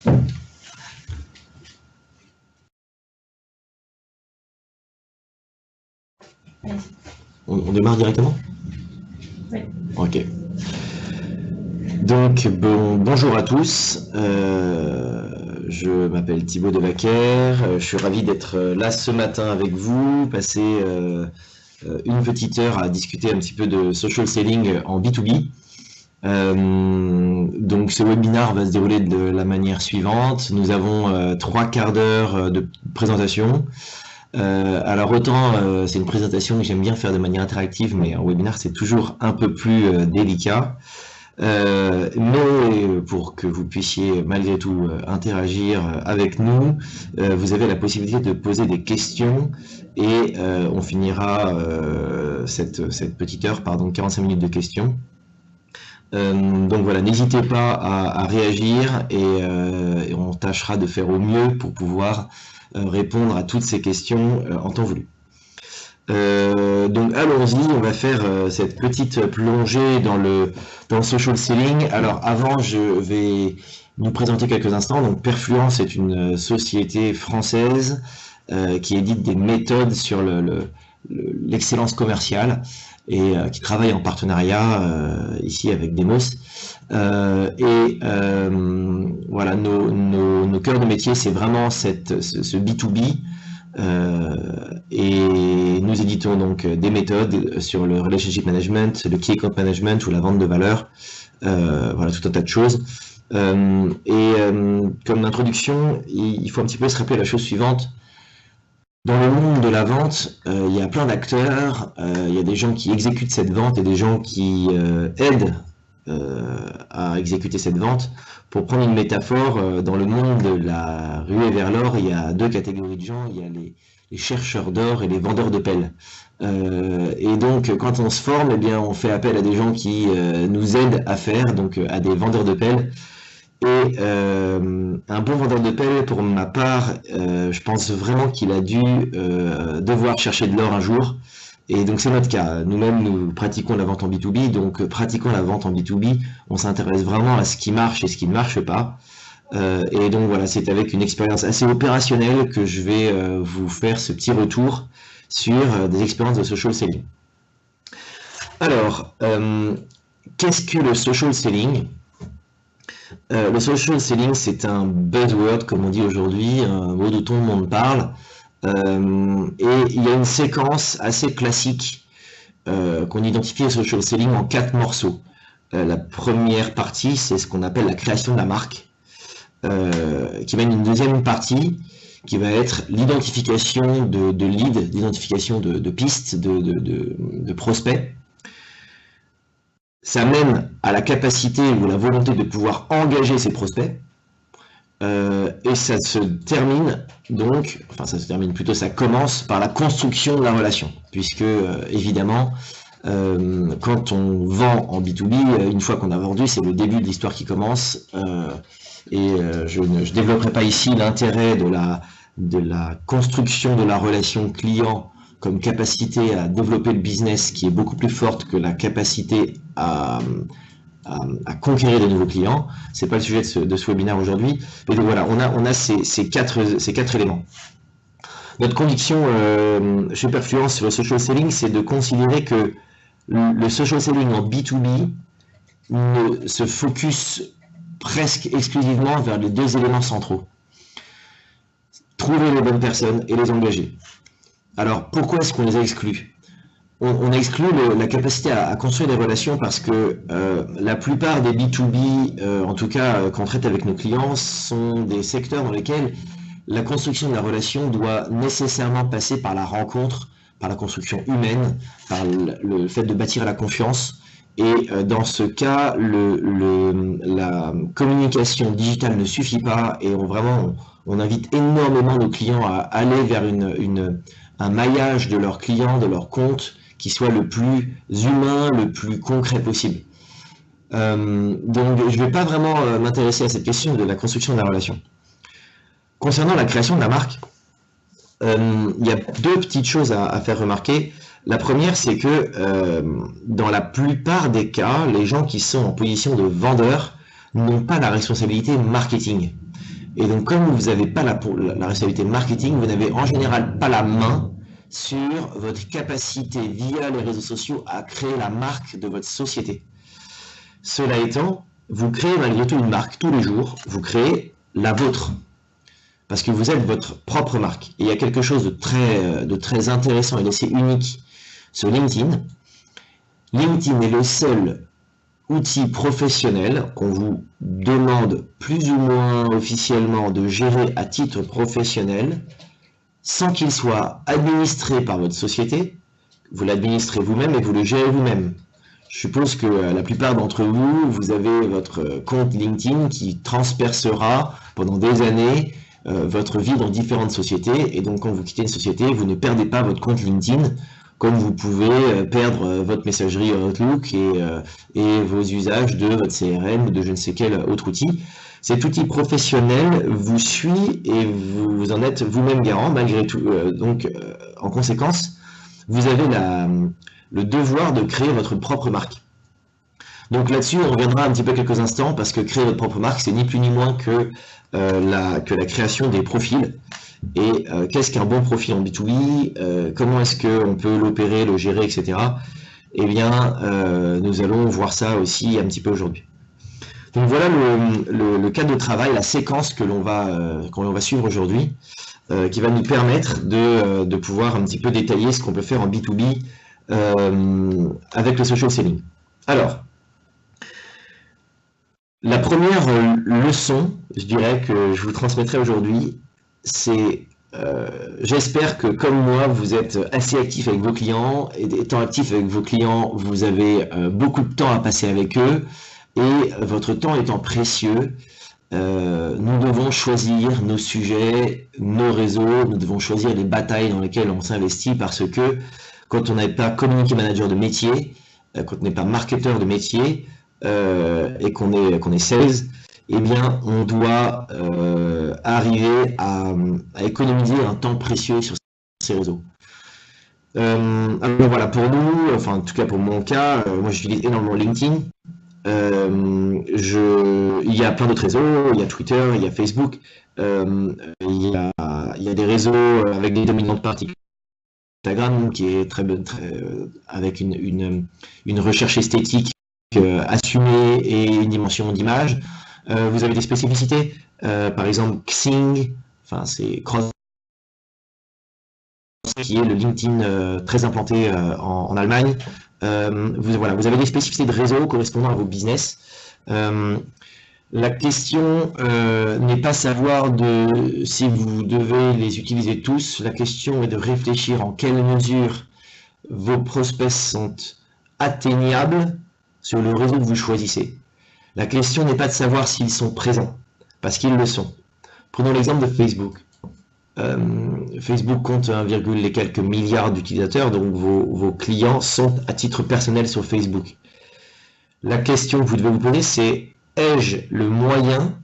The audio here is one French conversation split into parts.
On démarre directement? Oui. Ok. Donc, bonjour à tous. Je m'appelle Thibaut Devaquer. Je suis ravi d'être là ce matin avec vous, passer une petite heure à discuter un petit peu de social selling en B2B. Donc ce webinaire va se dérouler de la manière suivante. Nous avons 3 quarts d'heure de présentation. Alors autant c'est une présentation que j'aime bien faire de manière interactive, mais un webinaire c'est toujours un peu plus délicat. Mais pour que vous puissiez malgré tout interagir avec nous, vous avez la possibilité de poser des questions et on finira cette petite heure par 45 minutes de questions. Donc voilà, n'hésitez pas à réagir et on tâchera de faire au mieux pour pouvoir répondre à toutes ces questions en temps voulu. Donc allons-y, on va faire cette petite plongée dans le social selling. Alors avant, je vais nous présenter quelques instants. Donc Perfluence est une société française qui édite des méthodes sur l'excellence commerciale et qui travaille en partenariat ici avec Demos. Voilà, nos cœurs de métier, c'est vraiment ce B2B. Et nous éditons donc des méthodes sur le relationship management, le key account management ou la vente de valeur, voilà, tout un tas de choses. Comme introduction, il faut un petit peu se rappeler la chose suivante. Dans le monde de la vente, il y a plein d'acteurs, il y a des gens qui exécutent cette vente et des gens qui aident à exécuter cette vente. Pour prendre une métaphore, dans le monde de la ruée vers l'or, il y a 2 catégories de gens, il y a les chercheurs d'or et les vendeurs de pelles. Et donc quand on se forme, eh bien, on fait appel à des gens qui nous aident à faire, donc à des vendeurs de pelles. Et un bon vendeur de pelles, pour ma part, je pense vraiment qu'il a dû devoir chercher de l'or un jour. Et donc c'est notre cas. Nous-mêmes, nous pratiquons la vente en B2B, donc pratiquant la vente en B2B, on s'intéresse vraiment à ce qui marche et ce qui ne marche pas. Et donc voilà, c'est avec une expérience assez opérationnelle que je vais vous faire ce petit retour sur des expériences de social selling. Alors, qu'est-ce que le social selling ? Le social selling, c'est un buzzword, comme on dit aujourd'hui, un mot dont tout le monde parle. Et il y a une séquence assez classique qu'on identifie au social selling en 4 morceaux. La première partie, c'est ce qu'on appelle la création de la marque, qui mène une deuxième partie qui va être l'identification de leads, l'identification de pistes, de prospects. Ça mène à la capacité ou la volonté de pouvoir engager ces prospects. Et ça se termine donc, enfin ça se termine plutôt, ça commence par la construction de la relation, puisque évidemment, quand on vend en B2B, une fois qu'on a vendu, c'est le début de l'histoire qui commence, je ne développerai pas ici l'intérêt de la construction de la relation client comme capacité à développer le business qui est beaucoup plus forte que la capacité à conquérir de nouveaux clients. C'est pas le sujet de ce webinaire aujourd'hui. Mais donc voilà, on a ces quatre éléments. Notre conviction chez Perfluence sur le social selling, c'est de considérer que le social selling en B2B se focus presque exclusivement vers les 2 éléments centraux. Trouver les bonnes personnes et les engager. Alors pourquoi est-ce qu'on les a exclus ? On a exclu la capacité à construire des relations parce que la plupart des B2B, en tout cas qu'on traite avec nos clients, sont des secteurs dans lesquels la construction de la relation doit nécessairement passer par la rencontre, par la construction humaine, par le fait de bâtir la confiance. Et dans ce cas, la communication digitale ne suffit pas et on invite énormément nos clients à aller vers un maillage de leurs clients, de leurs comptes, qui soit le plus humain, le plus concret possible. Donc je ne vais pas vraiment m'intéresser à cette question de la construction de la relation. Concernant la création de la marque, il y a 2 petites choses à faire remarquer. La première, c'est que dans la plupart des cas, les gens qui sont en position de vendeur n'ont pas la responsabilité marketing. Et donc, comme vous n'avez pas la responsabilité marketing, vous n'avez en général pas la main sur votre capacité via les réseaux sociaux à créer la marque de votre société. Cela étant, vous créez malgré tout une marque tous les jours, vous créez la vôtre, parce que vous êtes votre propre marque. Et il y a quelque chose de très intéressant et d'assez unique sur LinkedIn. LinkedIn est le seul outil professionnel qu'on vous demande plus ou moins officiellement de gérer à titre professionnel, sans qu'il soit administré par votre société. Vous l'administrez vous-même et vous le gérez vous-même. Je suppose que la plupart d'entre vous, vous avez votre compte LinkedIn qui transpercera pendant des années votre vie dans différentes sociétés. Et donc, quand vous quittez une société, vous ne perdez pas votre compte LinkedIn, comme vous pouvez perdre votre messagerie Outlook et vos usages de votre CRM ou de je ne sais quel autre outil. Cet outil professionnel vous suit et vous en êtes vous-même garant malgré tout. En conséquence, vous avez le devoir de créer votre propre marque. Donc là-dessus, on reviendra un petit peu quelques instants parce que créer votre propre marque, c'est ni plus ni moins que la création des profils. Et qu'est-ce qu'un bon profil en B2B, comment est-ce qu'on peut l'opérer, le gérer, etc. Eh bien, nous allons voir ça aussi un petit peu aujourd'hui. Donc voilà le cadre de travail, la séquence que l'on va suivre aujourd'hui, qui va nous permettre de pouvoir un petit peu détailler ce qu'on peut faire en B2B avec le social selling. Alors, la première leçon, je dirais, que je vous transmettrai aujourd'hui, c'est j'espère que comme moi, vous êtes assez actif avec vos clients, et étant actif avec vos clients, vous avez beaucoup de temps à passer avec eux, et votre temps étant précieux, nous devons choisir nos sujets, nos réseaux, nous devons choisir les batailles dans lesquelles on s'investit, parce que quand on n'est pas community manager de métier, quand on n'est pas marketeur de métier, et qu'on est sales, eh bien, on doit arriver à économiser un temps précieux sur ces réseaux. Alors voilà, pour nous, enfin en tout cas pour mon cas, moi j'utilise énormément LinkedIn. Il y a plein d'autres réseaux, il y a Twitter, il y a Facebook, il y a des réseaux avec des dominantes particulières. Instagram qui est très avec une recherche esthétique assumée et une dimension d'image. Vous avez des spécificités, par exemple Xing, enfin c'est Cross, qui est le LinkedIn très implanté en Allemagne. Vous avez des spécificités de réseau correspondant à vos business. La question n'est pas savoir si vous devez les utiliser tous, la question est de réfléchir en quelle mesure vos prospects sont atteignables sur le réseau que vous choisissez. La question n'est pas de savoir s'ils sont présents, parce qu'ils le sont. Prenons l'exemple de Facebook. Facebook compte 1, et quelques milliards d'utilisateurs, donc vos clients sont à titre personnel sur Facebook. La question que vous devez vous poser, c'est: ai-je le moyen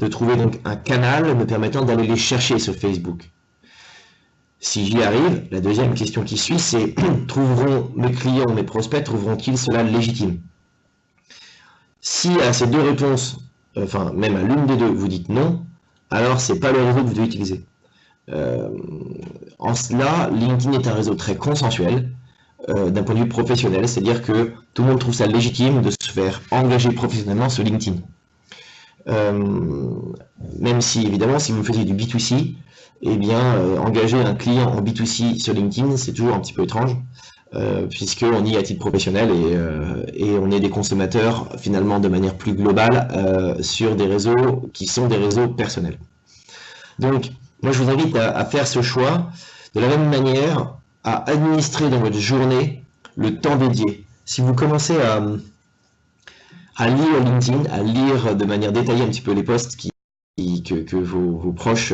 de trouver donc un canal me permettant d'aller les chercher sur Facebook? Si j'y arrive, la deuxième question qui suit, c'est trouveront mes clients, mes prospects, trouveront-ils cela légitime? Si à ces deux réponses, enfin même à l'une des deux, vous dites non, alors c'est pas le réseau que vous devez utiliser. En cela, LinkedIn est un réseau très consensuel d'un point de vue professionnel, c'est-à-dire que tout le monde trouve ça légitime de se faire engager professionnellement sur LinkedIn. Même si, évidemment, si vous faisiez du B2C, eh bien, engager un client en B2C sur LinkedIn, c'est toujours un petit peu étrange, puisqu'on y est à titre professionnel et on est des consommateurs, finalement, de manière plus globale, sur des réseaux qui sont des réseaux personnels. Donc, moi, je vous invite à faire ce choix de la même manière, à administrer dans votre journée le temps dédié. Si vous commencez à lire LinkedIn, à lire de manière détaillée un petit peu les posts que vos proches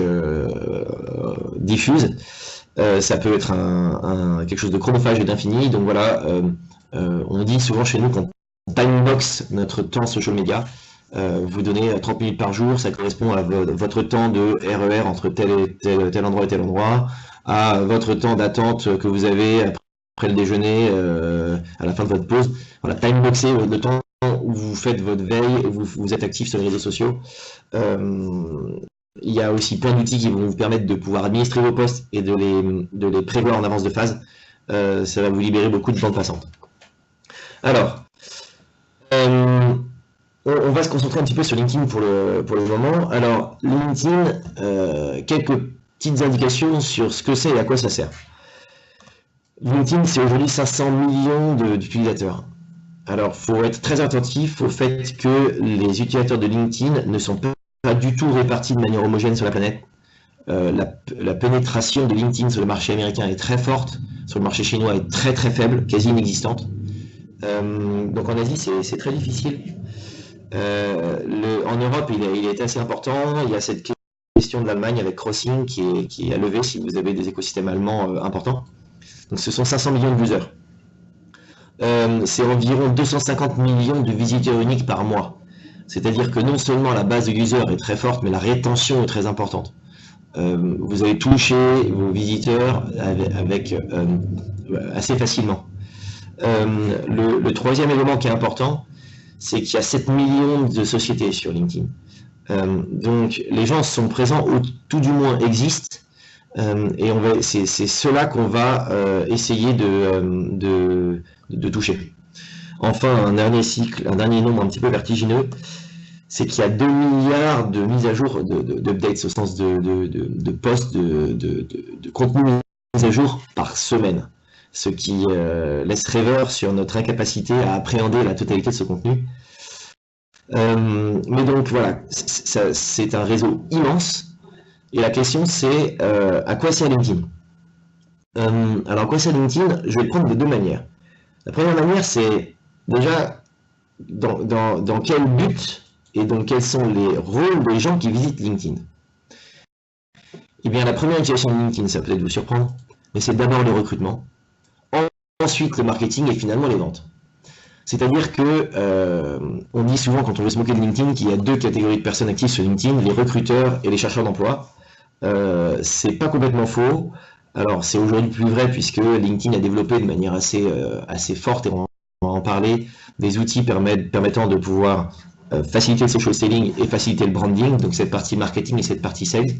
diffusent, ça peut être quelque chose de chronophage et d'infini. Donc voilà, on dit souvent chez nous qu'on timebox notre temps social media. Vous donnez 30 minutes par jour, ça correspond à votre temps de RER entre tel endroit et tel endroit, à votre temps d'attente que vous avez après le déjeuner, à la fin de votre pause. Voilà, timeboxer le temps où vous faites votre veille, où vous êtes actif sur les réseaux sociaux. il y a aussi plein d'outils qui vont vous permettre de pouvoir administrer vos postes et de les prévoir en avance de phase. Ça va vous libérer beaucoup de bande passante. Alors, on va se concentrer un petit peu sur LinkedIn pour le moment. Alors, LinkedIn, quelques petites indications sur ce que c'est et à quoi ça sert. LinkedIn, c'est aujourd'hui 500 millions d'utilisateurs. Alors, il faut être très attentif au fait que les utilisateurs de LinkedIn ne sont pas du tout répartis de manière homogène sur la planète. La pénétration de LinkedIn sur le marché américain est très forte, sur le marché chinois est très très faible, quasi inexistante. Donc en Asie, c'est très difficile. En Europe, il est assez important. Il y a cette question de l'Allemagne avec Crossing qui est à lever si vous avez des écosystèmes allemands importants. Donc ce sont 500 millions de users. C'est environ 250 millions de visiteurs uniques par mois. C'est-à-dire que non seulement la base de users est très forte, mais la rétention est très importante. Vous allez toucher vos visiteurs assez facilement. Le troisième élément qui est important, c'est qu'il y a 7 millions de sociétés sur LinkedIn. Donc les gens sont présents, ou tout du moins existent, et c'est cela qu'on va essayer de toucher. Enfin, un dernier nombre un petit peu vertigineux, c'est qu'il y a 2 milliards de mises à jour, d'updates au sens de posts, de contenu mis à jour par semaine. Ce qui laisse rêveur sur notre incapacité à appréhender la totalité de ce contenu. Mais donc voilà, c'est un réseau immense. Et la question c'est à quoi sert LinkedIn? Alors à quoi sert LinkedIn? Je vais le prendre de deux manières. La première manière, c'est déjà dans quel but et donc quels sont les rôles des gens qui visitent LinkedIn. Eh bien, la première utilisation de LinkedIn, ça peut peut-être vous surprendre, mais c'est d'abord le recrutement, ensuite le marketing et finalement les ventes. C'est-à-dire que on dit souvent quand on veut se moquer de LinkedIn qu'il y a deux catégories de personnes actives sur LinkedIn, les recruteurs et les chercheurs d'emploi. C'est pas complètement faux. Alors c'est aujourd'hui plus vrai puisque LinkedIn a développé de manière assez forte, et on va en parler, des outils permettant de pouvoir faciliter le social selling et faciliter le branding, donc cette partie marketing et cette partie sales.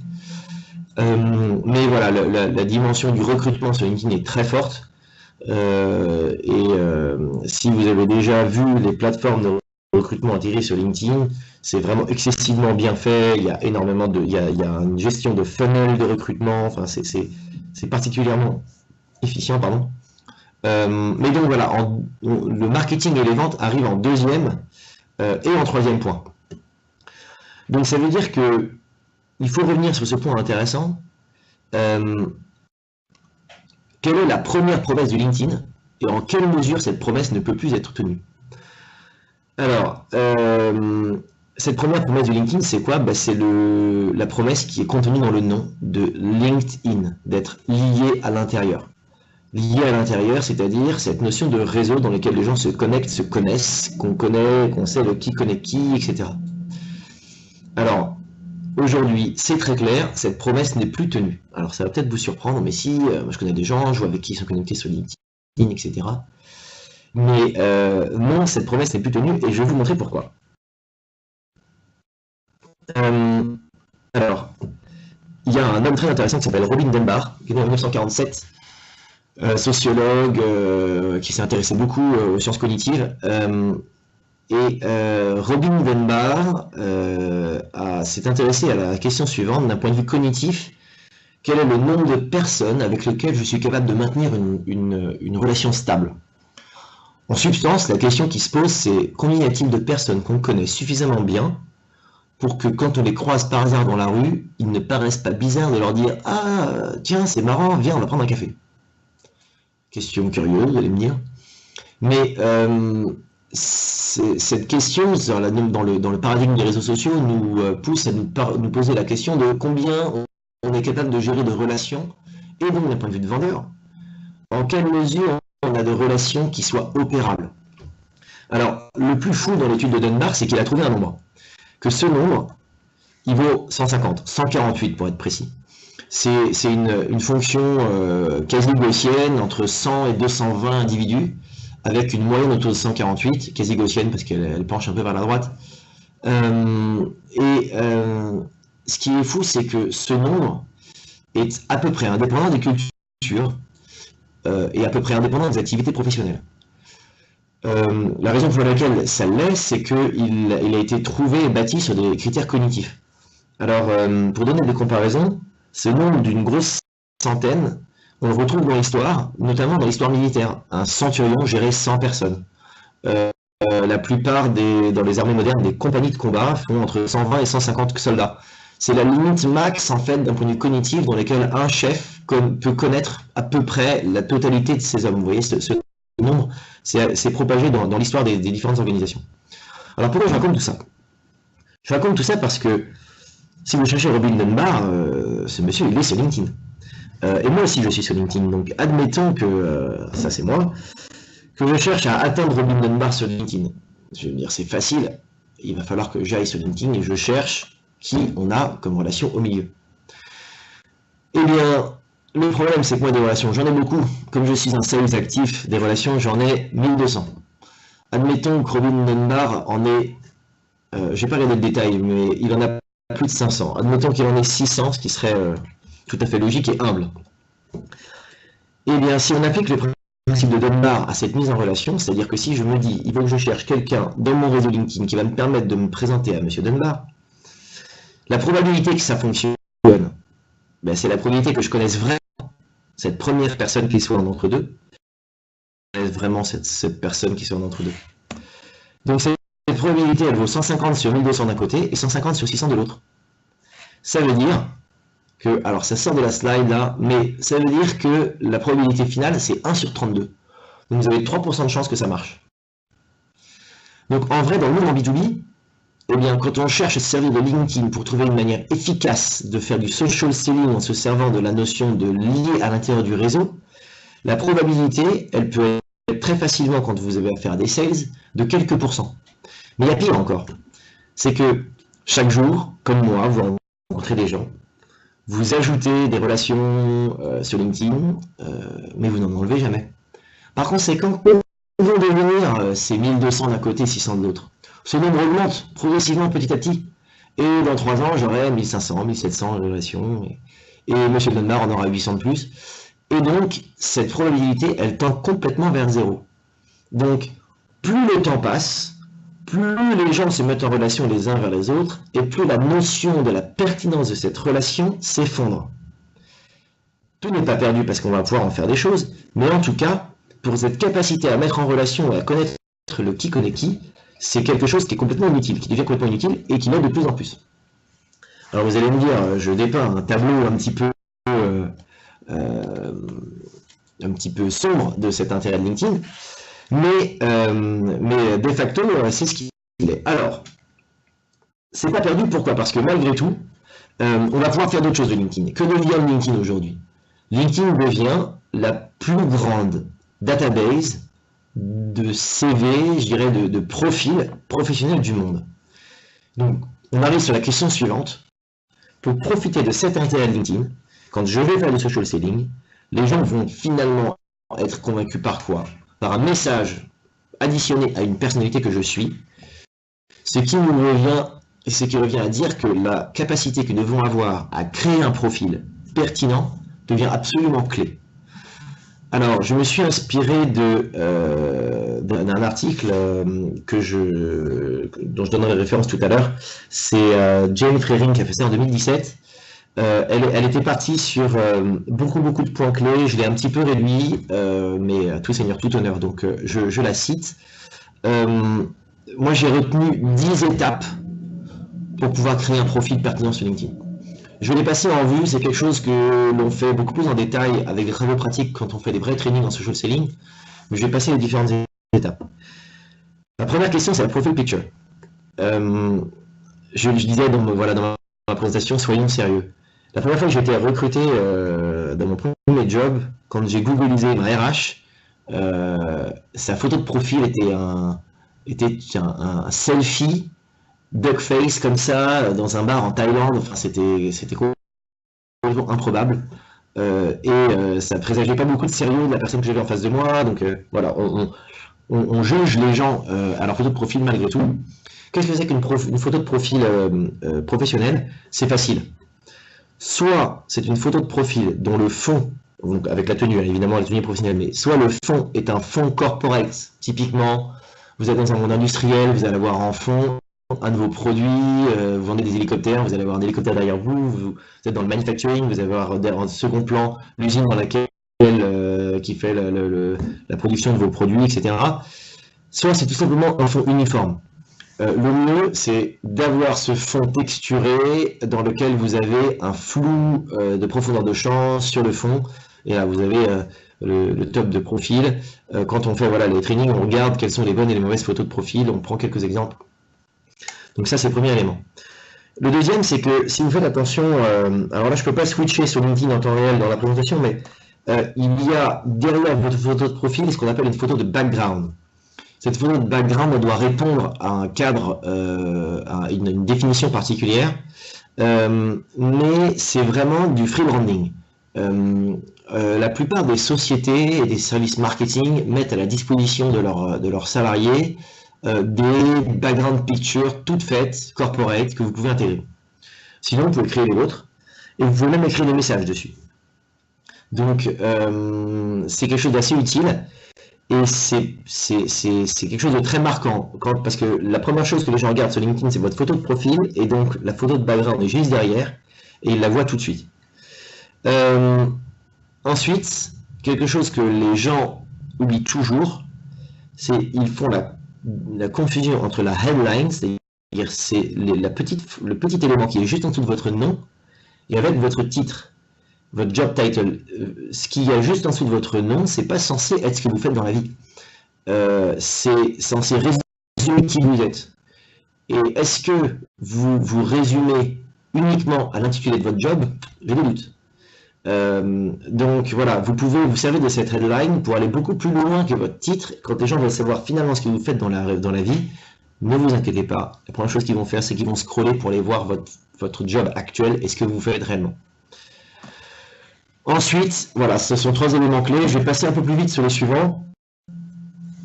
Mais voilà, la dimension du recrutement sur LinkedIn est très forte. Si vous avez déjà vu les plateformes de recrutement intégrées sur LinkedIn, c'est vraiment excessivement bien fait. Il y a énormément il y a une gestion de funnel de recrutement. Enfin, c'est particulièrement efficient, pardon. Mais donc voilà, le marketing et les ventes arrivent en deuxième et en troisième point. Donc ça veut dire que il faut revenir sur ce point intéressant. Quelle est la première promesse de LinkedIn et en quelle mesure cette promesse ne peut plus être tenue? Alors, cette première promesse de LinkedIn, c'est quoi? C'est la promesse qui est contenue dans le nom de LinkedIn, d'être lié à l'intérieur. Lié à l'intérieur, c'est-à-dire cette notion de réseau dans lequel les gens se connectent, se connaissent, qu'on connaît, qu'on sait qui connaît qui, etc. Alors, aujourd'hui, c'est très clair, cette promesse n'est plus tenue. Alors ça va peut-être vous surprendre, mais si, moi je connais des gens, je vois avec qui ils sont connectés sur LinkedIn, etc. Mais non, cette promesse n'est plus tenue, et je vais vous montrer pourquoi. Alors, il y a un homme très intéressant qui s'appelle Robin Dunbar, qui est né en 1947, sociologue, qui s'est intéressé beaucoup aux sciences cognitives. Robin Dunbar s'est intéressé à la question suivante, d'un point de vue cognitif: quel est le nombre de personnes avec lesquelles je suis capable de maintenir une relation stable? En substance, la question qui se pose, c'est combien y a-t-il de personnes qu'on connaît suffisamment bien pour que quand on les croise par hasard dans la rue, il ne paraisse pas bizarre de leur dire « Ah, tiens, c'est marrant, viens, on va prendre un café ». Question curieuse, vous allez me dire. Mais cette question, dans le paradigme des réseaux sociaux, nous pousse à nous poser la question de combien on est capable de gérer de relations, et donc d'un point de vue de vendeur, en quelle mesure on a de relations qui soient opérables. Alors, le plus fou dans l'étude de Dunbar, c'est qu'il a trouvé un nombre. Que ce nombre, il vaut 150, 148 pour être précis. C'est une fonction quasi gaussienne entre 100 et 220 individus, avec une moyenne autour de 148, quasi gaussienne parce qu'elle penche un peu vers la droite. ce qui est fou, c'est que ce nombre est à peu près indépendant des cultures et à peu près indépendant des activités professionnelles. La raison pour laquelle ça l'est, c'est qu'il a été trouvé et bâti sur des critères cognitifs. Alors, pour donner des comparaisons, ce nombre d'une grosse centaine, on le retrouve dans l'histoire, notamment dans l'histoire militaire. Un centurion gérait 100 personnes. La plupart dans les armées modernes, des compagnies de combat font entre 120 et 150 soldats. C'est la limite max, en fait, d'un point de vue cognitif, dans lequel un chef peut connaître à peu près la totalité de ses hommes. Vous voyez, ce nombre s'est propagé dans l'histoire des différentes organisations. Alors pourquoi je raconte tout ça? Je raconte tout ça parce que si vous cherchez Robin Dunbar, ce monsieur, il est sur LinkedIn. Et moi aussi, je suis sur LinkedIn. Donc admettons que, ça c'est moi, que je cherche à atteindre Robin Dunbar sur LinkedIn. Je veux dire, c'est facile. Il va falloir que j'aille sur LinkedIn et je cherche qui on a comme relation au milieu. Eh bien, le problème, c'est que moi, des relations, j'en ai beaucoup. Comme je suis un sales actif, des relations, j'en ai 1200. Admettons que Robin Dunbar en est, je vais pas regarder le détail, mais il en a plus de 500. Admettons qu'il en ait 600, ce qui serait tout à fait logique et humble. Eh bien, si on applique le principe de Dunbar à cette mise en relation, c'est-à-dire que si je me dis, il faut que je cherche quelqu'un dans mon réseau LinkedIn qui va me permettre de me présenter à M. Dunbar, la probabilité que ça fonctionne, ben, c'est la probabilité que je connaisse vraiment cette première personne qui soit en entre-deux, vraiment cette personne qui soit en entre-deux. Donc cette probabilité, elle vaut 150 sur 1200 d'un côté et 150 sur 600 de l'autre. Ça veut dire que, alors ça sort de la slide là, mais ça veut dire que la probabilité finale, c'est 1 sur 32. Donc vous avez 3% de chance que ça marche. Donc en vrai, dans le monde en B2B, eh bien, quand on cherche à se servir de LinkedIn pour trouver une manière efficace de faire du social selling en se servant de la notion de lier à l'intérieur du réseau, la probabilité, elle peut être très facilement, quand vous avez affaire à des sales, de quelques pourcents. Mais il y a pire encore. C'est que chaque jour, comme moi, vous rencontrez des gens, vous ajoutez des relations sur LinkedIn, mais vous n'en enlevez jamais. Par conséquent, où vont devenir ces 1200 d'un côté, 600 de l'autre? Ce nombre augmente progressivement petit à petit. Et dans 3 ans, j'aurai 1500, 1700 relations. Et M. Dunbar en aura 800 de plus. Et donc, cette probabilité, elle tend complètement vers zéro. Donc, plus le temps passe, plus les gens se mettent en relation les uns vers les autres, et plus la notion de la pertinence de cette relation s'effondre. Tout n'est pas perdu parce qu'on va pouvoir en faire des choses, mais en tout cas, pour cette capacité à mettre en relation et à connaître le qui connaît qui, c'est quelque chose qui est complètement inutile, qui devient complètement inutile et qui l'est de plus en plus. Alors vous allez me dire, je dépeins un tableau un petit peu sombre de cet intérêt de LinkedIn, mais de facto, c'est ce qu'il est. Alors, c'est pas perdu, pourquoi? Parce que malgré tout, on va pouvoir faire d'autres choses de LinkedIn. Que devient LinkedIn aujourd'hui? LinkedIn devient la plus grande database de CV, je dirais, de profils professionnels du monde. Donc, on arrive sur la question suivante. Pour profiter de cet intérêt de LinkedIn, quand je vais faire du social selling, les gens vont finalement être convaincus par quoi? Par un message additionné à une personnalité que je suis, ce qui revient à dire que la capacité que nous devons avoir à créer un profil pertinent devient absolument clé. Alors, je me suis inspiré d'un article dont je donnerai référence tout à l'heure. C'est Jane Freering qui a fait ça en 2017. Elle était partie sur beaucoup de points clés. Je l'ai un petit peu réduit, mais à tout seigneur, tout honneur. Donc, je la cite. Moi, j'ai retenu 10 étapes pour pouvoir créer un profil pertinent sur LinkedIn. Je vais les passer en vue, c'est quelque chose que l'on fait beaucoup plus en détail avec des travaux pratiques quand on fait des vrais trainings en social selling, mais je vais passer les différentes étapes. La première question, c'est la profile picture. Je disais dans ma présentation, soyons sérieux. La première fois que j'ai été recruté dans mon premier job, quand j'ai googlisé ma RH, sa photo de profil était un selfie duckface comme ça dans un bar en Thaïlande. Enfin, c'était complètement improbable et ça présageait pas beaucoup de sérieux de la personne que j'avais en face de moi. Donc voilà, on juge les gens à leur photo de profil malgré tout. Qu'est-ce que c'est qu'une photo de profil professionnel? C'est facile. Soit c'est une photo de profil dont le fond, donc avec la tenue, hein, évidemment la tenue est professionnelle, mais soit le fond est un fond corporate. Typiquement, vous êtes dans un monde industriel, vous allez avoir en fond un de vos produits, vous vendez des hélicoptères, vous allez avoir un hélicoptère derrière vous, vous êtes dans le manufacturing, vous allez avoir en second plan l'usine dans laquelle qui fait la production de vos produits, etc. Soit c'est tout simplement un fond uniforme. Le mieux, c'est d'avoir ce fond texturé dans lequel vous avez un flou de profondeur de champ sur le fond. Et là, vous avez le top de profil. Quand on fait voilà, les trainings, on regarde quelles sont les bonnes et les mauvaises photos de profil. On prend quelques exemples. Donc ça, c'est le premier élément. Le deuxième, c'est que si vous faites attention, alors là, je ne peux pas switcher sur LinkedIn en temps réel dans la présentation, mais il y a derrière votre photo de profil ce qu'on appelle une photo de background. Cette photo de background, elle doit répondre à un cadre, à une définition particulière, mais c'est vraiment du free branding. La plupart des sociétés et des services marketing mettent à la disposition de leurs salariés des background pictures toutes faites, corporate, que vous pouvez intégrer. Sinon, vous pouvez créer les vôtres, et vous pouvez même écrire des messages dessus. Donc, c'est quelque chose d'assez utile. Et c'est quelque chose de très marquant, parce que la première chose que les gens regardent sur LinkedIn, c'est votre photo de profil, et donc la photo de background est juste derrière, et ils la voient tout de suite. Ensuite, quelque chose que les gens oublient toujours, c'est qu'ils font la confusion entre la headline, c'est-à-dire c'est le petit élément qui est juste en dessous de votre nom, et avec votre titre. Votre job title, ce qu'il y a juste en dessous de votre nom, c'est pas censé être ce que vous faites dans la vie. C'est censé résumer qui vous êtes. Et est-ce que vous vous résumez uniquement à l'intitulé de votre job? J'ai des doutes. Donc voilà, vous pouvez vous servir de cette headline pour aller beaucoup plus loin que votre titre. Quand les gens veulent savoir finalement ce que vous faites dans la vie, ne vous inquiétez pas. La première chose qu'ils vont faire, c'est qu'ils vont scroller pour aller voir votre job actuel et ce que vous faites réellement. Ensuite, voilà, ce sont 3 éléments clés. Je vais passer un peu plus vite sur les suivants.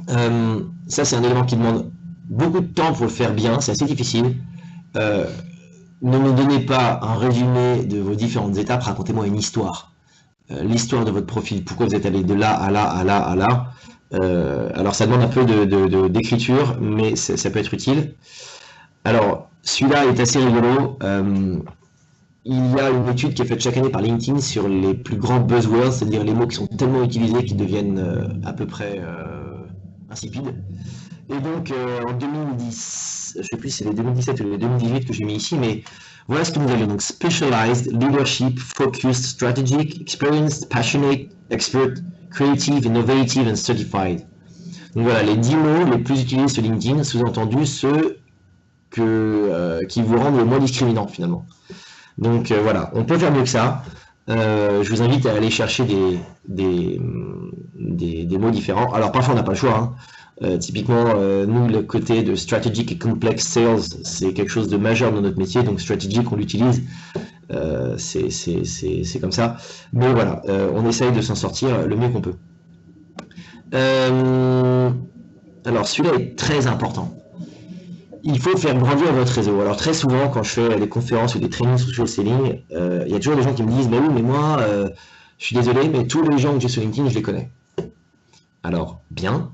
Ça, c'est un élément qui demande beaucoup de temps pour le faire bien. C'est assez difficile. Ne me donnez pas un résumé de vos différentes étapes. Racontez-moi une histoire. L'histoire de votre profil. Pourquoi vous êtes allé de là à là, à là, à là. Alors, ça demande un peu d'écriture, mais ça peut être utile. Alors, celui-là est assez rigolo. Il y a une étude qui est faite chaque année par LinkedIn sur les plus grands buzzwords, c'est-à-dire les mots qui sont tellement utilisés qu'ils deviennent à peu près insipides. Et donc en 2010, je ne sais plus si c'est les 2017 ou les 2018 que j'ai mis ici, mais voilà ce que nous avions. Donc specialized, leadership, focused, strategic, experienced, passionate, expert, creative, innovative and certified. Donc voilà, les 10 mots les plus utilisés sur LinkedIn, sous-entendu ceux qui vous rendent le moins discriminant finalement. Donc voilà, on peut faire mieux que ça. Je vous invite à aller chercher des mots différents. Alors parfois on n'a pas le choix. Hein. Typiquement, nous, le côté de strategic et complex sales, c'est quelque chose de majeur dans notre métier. Donc strategic, on l'utilise. C'est comme ça. Mais voilà, on essaye de s'en sortir le mieux qu'on peut. Alors celui-là est très important. Il faut faire grandir votre réseau. Alors très souvent, quand je fais des conférences ou des trainings sur social selling, il y a toujours des gens qui me disent « Mais oui, mais moi, je suis désolé, mais tous les gens que j'ai sur LinkedIn, je les connais. » Alors, bien.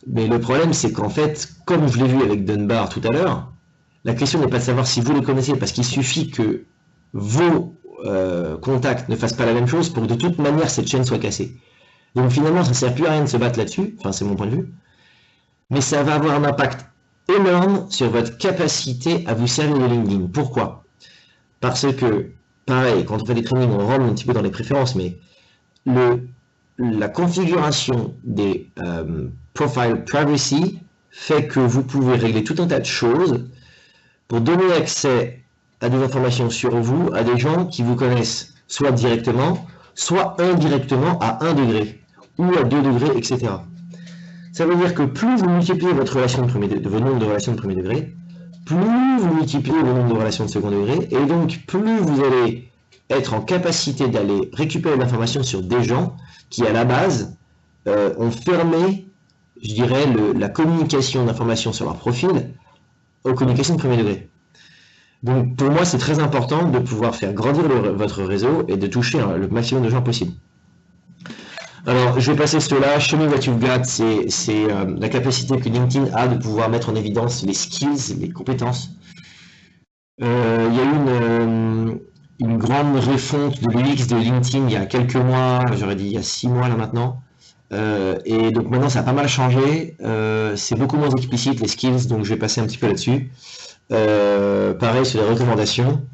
Mais le problème, c'est qu'en fait, comme je l'ai vu avec Dunbar tout à l'heure, la question n'est pas de savoir si vous les connaissez, parce qu'il suffit que vos contacts ne fassent pas la même chose pour que de toute manière, cette chaîne soit cassée. Donc finalement, ça ne sert plus à rien de se battre là-dessus, enfin c'est mon point de vue, mais ça va avoir un impact énorme sur votre capacité à vous servir de LinkedIn. Pourquoi? Parce que, pareil, quand on fait des trainings, on rentre un petit peu dans les préférences, mais la configuration des profile privacy fait que vous pouvez régler tout un tas de choses pour donner accès à des informations sur vous à des gens qui vous connaissent soit directement, soit indirectement à 1 degré ou à 2 degrés, etc. Ça veut dire que plus vous multipliez votre relation de votre nombre de relations de premier degré, plus vous multipliez le nombre de relations de second degré, et donc plus vous allez être en capacité d'aller récupérer l'information sur des gens qui, à la base, ont fermé, je dirais, la communication d'informations sur leur profil aux communications de premier degré. Donc pour moi, c'est très important de pouvoir faire grandir votre réseau et de toucher le maximum de gens possible. Alors, je vais passer cela. Show me what you've got, c'est la capacité que LinkedIn a de pouvoir mettre en évidence les skills, les compétences. Il y a eu une grande refonte de l'UX de LinkedIn il y a quelques mois, j'aurais dit il y a 6 mois là maintenant. Et donc maintenant ça a pas mal changé, c'est beaucoup moins explicite les skills, donc je vais passer un petit peu là-dessus. Pareil sur les recommandations.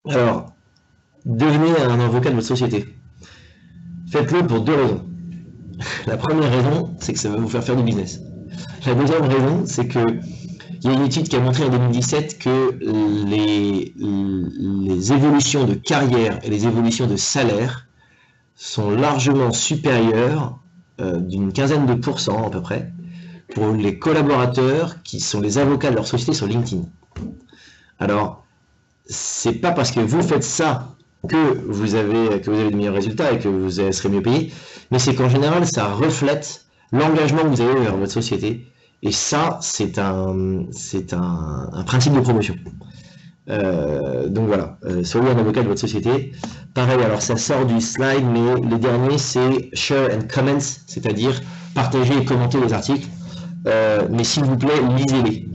Alors, devenez un avocat de votre société. Faites-le pour 2 raisons. La première raison, c'est que ça va vous faire du business. La deuxième raison, c'est que il y a une étude qui a montré en 2017 que les évolutions de carrière et les évolutions de salaire sont largement supérieures d'une quinzaine de pourcents à peu près pour les collaborateurs qui sont les avocats de leur société sur LinkedIn. Alors, c'est pas parce que vous faites ça que vous avez de meilleurs résultats et que vous serez mieux payé, mais c'est qu'en général, ça reflète l'engagement que vous avez vers votre société. Et ça, c'est un principe de promotion. Donc voilà, soyez un avocat de votre société. Pareil, alors ça sort du slide, mais le dernier, c'est share and comments, c'est-à-dire partager et commenter les articles. Mais s'il vous plaît, lisez-les.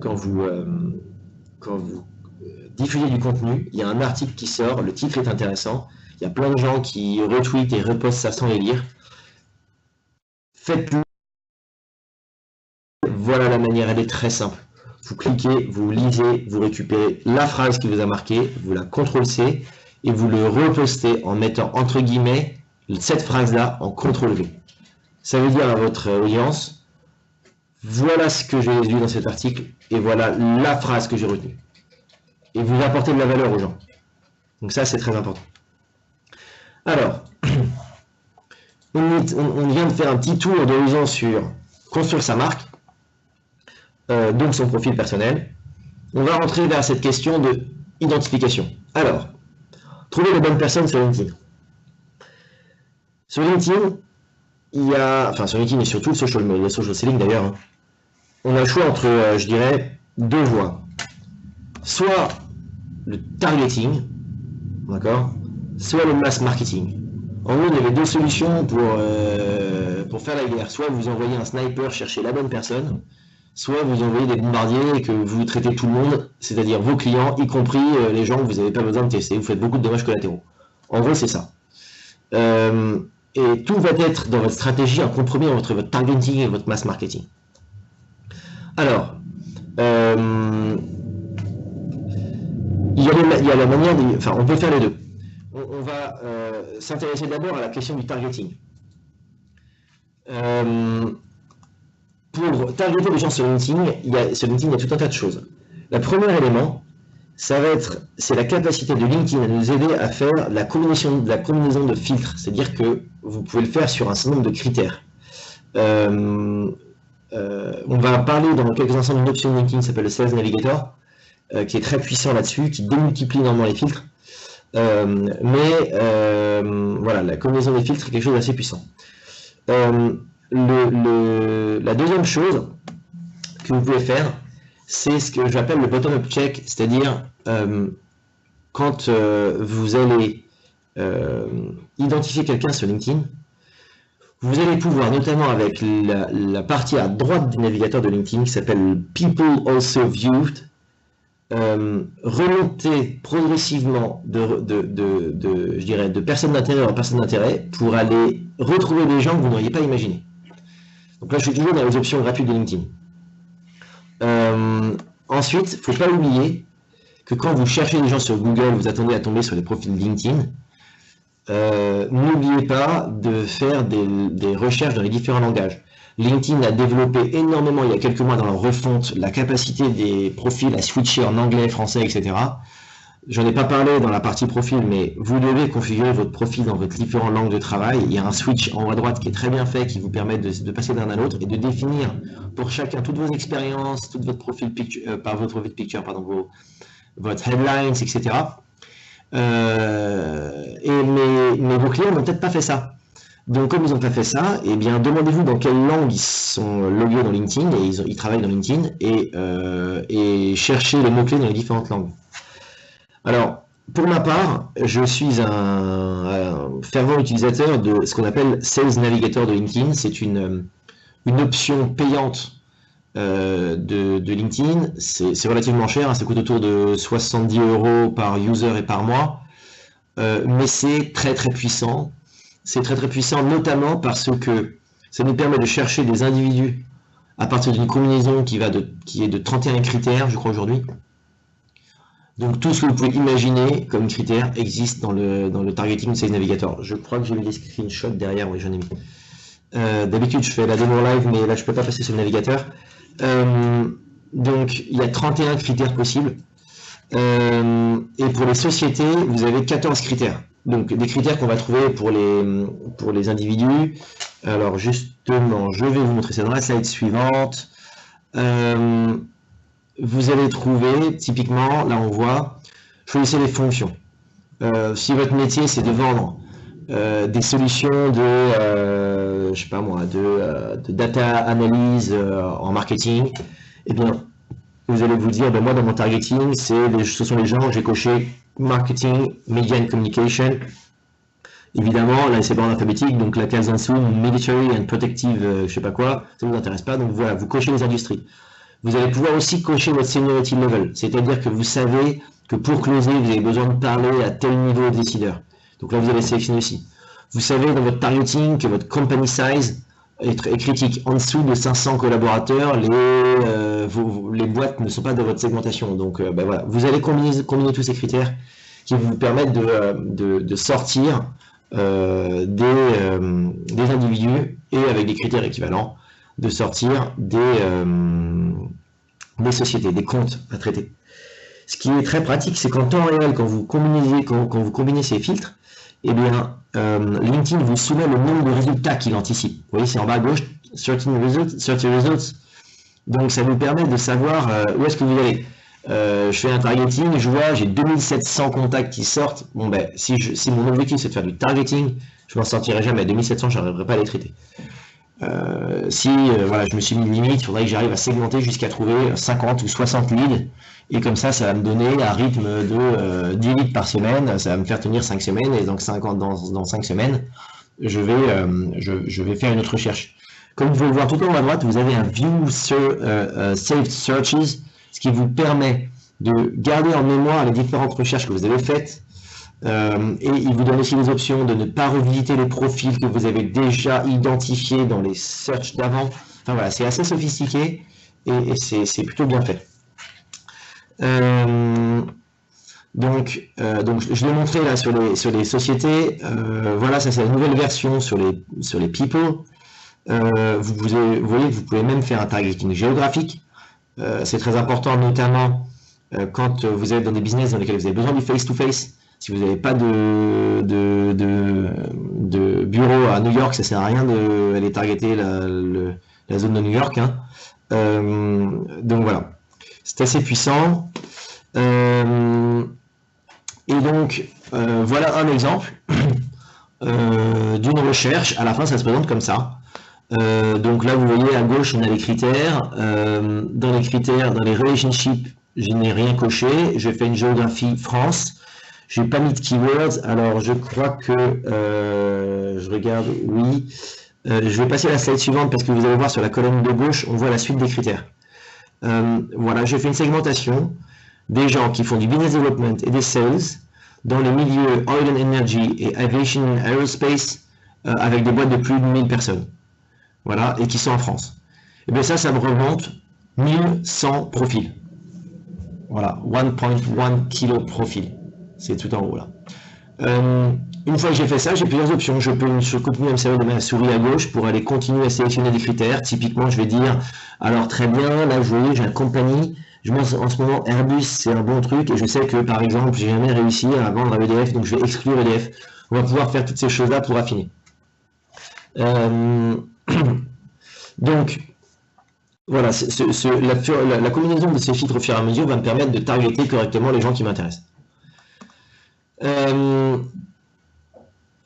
Quand vous diffusez du contenu, il y a un article qui sort, le titre est intéressant, il y a plein de gens qui retweetent et repostent ça sans les lire. Faites-le. Voilà la manière, elle est très simple. Vous cliquez, vous lisez, vous récupérez la phrase qui vous a marqué, vous la CTRL-C et vous le repostez en mettant entre guillemets cette phrase-là en CTRL-V. Ça veut dire à votre audience, voilà ce que j'ai lu dans cet article et voilà la phrase que j'ai retenue. Et vous apportez de la valeur aux gens. Donc ça, c'est très important. Alors, on vient de faire un petit tour d'horizon sur construire sa marque, donc son profil personnel. On va rentrer vers cette question de identification. Alors, trouver les bonnes personnes sur LinkedIn. Sur LinkedIn, sur LinkedIn et surtout le social selling d'ailleurs, hein, on a le choix entre, je dirais, 2 voies. Soit le targeting, d'accord, soit le mass marketing. En gros, il y avait 2 solutions pour faire la guerre. Soit vous envoyez un sniper chercher la bonne personne, soit vous envoyez des bombardiers et que vous traitez tout le monde, c'est-à-dire vos clients, y compris les gens que vous n'avez pas besoin de tester. Vous faites beaucoup de dommages collatéraux. En gros, c'est ça. Et tout va être dans votre stratégie un compromis entre votre targeting et votre mass marketing. Alors, il y a la manière on peut faire les deux. On va s'intéresser d'abord à la question du targeting. Pour targeter les gens sur LinkedIn, il y a tout un tas de choses. Le premier élément, c'est la capacité de LinkedIn à nous aider à faire la combinaison de filtres. C'est-à-dire que vous pouvez le faire sur un certain nombre de critères. On va parler dans quelques instants d'une option de LinkedIn qui s'appelle le Sales Navigator, qui est très puissant là-dessus, qui démultiplie énormément les filtres. Voilà, la combinaison des filtres est quelque chose d'assez puissant. La deuxième chose que vous pouvez faire, c'est ce que j'appelle le bottom-up check, c'est-à-dire quand vous allez identifier quelqu'un sur LinkedIn, vous allez pouvoir, notamment avec la partie à droite du navigateur de LinkedIn qui s'appelle People Also Viewed, remonter progressivement de personnes d'intérêt en personnes d'intérêt pour aller retrouver des gens que vous n'auriez pas imaginés. Donc là, je suis toujours dans les options gratuites de LinkedIn. Ensuite, il ne faut pas oublier que quand vous cherchez des gens sur Google, vous attendez à tomber sur les profils LinkedIn, n'oubliez pas de faire des recherches dans les différents langages. LinkedIn a développé énormément il y a quelques mois dans leur refonte la capacité des profils à switcher en anglais, français, etc. J'en ai pas parlé dans la partie profil, mais vous devez configurer votre profil dans votre différentes langues de travail. Il y a un switch en haut à droite qui est très bien fait, qui vous permet de passer d'un à l'autre et de définir pour chacun toutes vos expériences, tout votre profil picture, votre profil picture, pardon, votre headlines, etc. Mais vos clients n'ont peut-être pas fait ça. Donc, comme ils n'ont pas fait ça, eh bien, demandez-vous dans quelle langue ils sont logués dans LinkedIn et ils travaillent dans LinkedIn et cherchez les mots-clés dans les différentes langues. Alors, pour ma part, je suis un fervent utilisateur de ce qu'on appelle Sales Navigator de LinkedIn. C'est une option payante de LinkedIn. C'est relativement cher, hein, ça coûte autour de 70 € par user et par mois, mais c'est très très puissant. C'est très très puissant notamment parce que ça nous permet de chercher des individus à partir d'une combinaison qui est de 31 critères, je crois aujourd'hui. Donc tout ce que vous pouvez imaginer comme critères existe dans le targeting Sales Navigator. Je crois que j'ai mis des screenshots derrière, oui j'en ai mis. D'habitude je fais la démo live, mais là je peux pas passer sur le navigateur. Donc il y a 31 critères possibles. Et pour les sociétés, vous avez 14 critères. Donc des critères qu'on va trouver pour les individus. Alors justement, je vais vous montrer ça dans la slide suivante. Vous allez trouver, typiquement, là on voit, choisissez les fonctions. Si votre métier c'est de vendre des solutions je sais pas moi, de data analyse en marketing, eh bien, vous allez vous dire, ben moi dans mon targeting, ce sont les gens, j'ai coché marketing, media and communication. Évidemment, là c'est l'ordre alphabétique, donc la case en dessous, military and protective, je sais pas quoi, ça ne vous intéresse pas, donc voilà, vous cochez les industries. Vous allez pouvoir aussi cocher votre seniority level, c'est-à-dire que vous savez que pour closer, vous avez besoin de parler à tel niveau de décideur. Donc là, vous allez sélectionner aussi. Vous savez dans votre targeting que votre company size est critique. En dessous de 500 collaborateurs, les boîtes ne sont pas dans votre segmentation. Donc ben voilà, vous allez combiner tous ces critères qui vont vous permettre de sortir des individus et avec des critères équivalents, de sortir des sociétés, des comptes à traiter. Ce qui est très pratique, c'est qu'en temps réel, quand vous combinez ces filtres, eh bien, LinkedIn vous soumet le nombre de résultats qu'il anticipe. Vous voyez, c'est en bas à gauche, 30 results. Donc, ça vous permet de savoir où est-ce que vous allez. Je fais un targeting, je vois, j'ai 2700 contacts qui sortent. Bon, ben, si mon objectif c'est de faire du targeting, je m'en sortirai jamais. 2700, je n'arriverai pas à les traiter. Voilà, je me suis mis une limite, il faudrait que j'arrive à segmenter jusqu'à trouver 50 ou 60 leads, et comme ça va me donner un rythme de 10 leads par semaine, ça va me faire tenir 5 semaines, et donc dans 5 semaines, je vais faire une autre recherche. Comme vous pouvez le voir tout en haut à droite, vous avez un View Saved Searches, ce qui vous permet de garder en mémoire les différentes recherches que vous avez faites. Et il vous donne aussi les options de ne pas revisiter les profils que vous avez déjà identifiés dans les searches d'avant. Enfin voilà, c'est assez sophistiqué et c'est plutôt bien fait. Donc je l'ai montré là sur les sociétés. Voilà, ça c'est la nouvelle version sur les people. Vous voyez que vous pouvez même faire un targeting géographique. C'est très important, notamment quand vous êtes dans des business dans lesquels vous avez besoin du face-to-face. Si vous n'avez pas de bureau à New York, ça sert à rien d'aller targeter la zone de New York. Hein. Donc voilà, c'est assez puissant. Et donc, voilà un exemple d'une recherche. À la fin, ça se présente comme ça. Donc là, vous voyez à gauche, on a les critères. Dans les critères, dans les relationships, je n'ai rien coché. Je fais une géographie France. Je n'ai pas mis de keywords. Alors, je crois que je regarde. Oui. Je vais passer à la slide suivante parce que vous allez voir sur la colonne de gauche, on voit la suite des critères. Voilà, j'ai fait une segmentation des gens qui font du business development et des sales dans les milieux oil and energy et aviation and aerospace avec des boîtes de plus de 1000 personnes. Voilà, et qui sont en France. Et bien ça me remonte 1100 profils. Voilà, 1.1 kilo profil. C'est tout en haut là. Une fois que j'ai fait ça, j'ai plusieurs options. Je peux continuer à me servir de ma souris à gauche pour aller continuer à sélectionner des critères. Typiquement, je vais dire, alors très bien, là vous voyez, j'ai un compagnie. En ce moment, Airbus, c'est un bon truc et je sais que par exemple, j'ai jamais réussi à vendre à EDF, donc je vais exclure EDF. On va pouvoir faire toutes ces choses-là pour affiner. Donc, voilà, la combinaison de ces filtres au fur et à mesure va me permettre de targeter correctement les gens qui m'intéressent.